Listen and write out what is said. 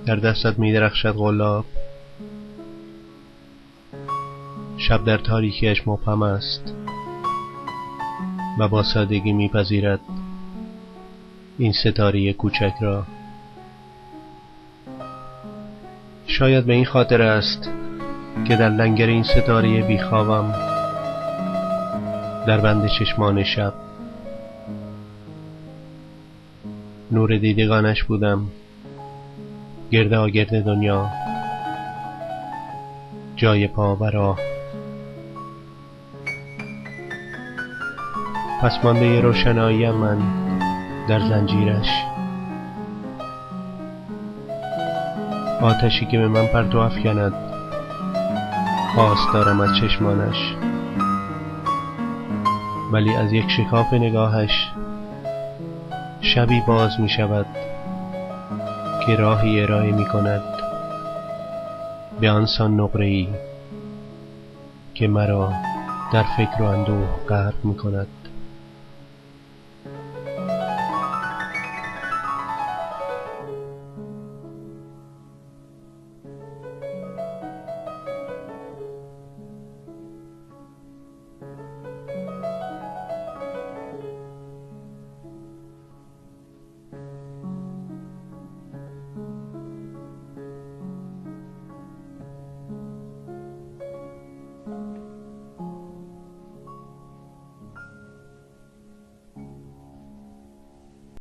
در دستت می درخشد قلاب. شب در تاریکیش مبهم است و با سادگی میپذیرد این ستاره کوچک را. شاید به این خاطر است که در لنگر این ستاره بیخوابم، در بند چشمان شب. نور دیدگانش بودم، گرد دنیا، جای پا و راه. پس مانده روشنایی من در زنجیرش، آتشی که به من پرتو افکند خواست دارم از چشمانش. ولی از یک شکاف نگاهش شبی باز می شود که راهی ارائه می کند به آنسان نقره‌ای که مرا در فکر و اندوه غرق می کند.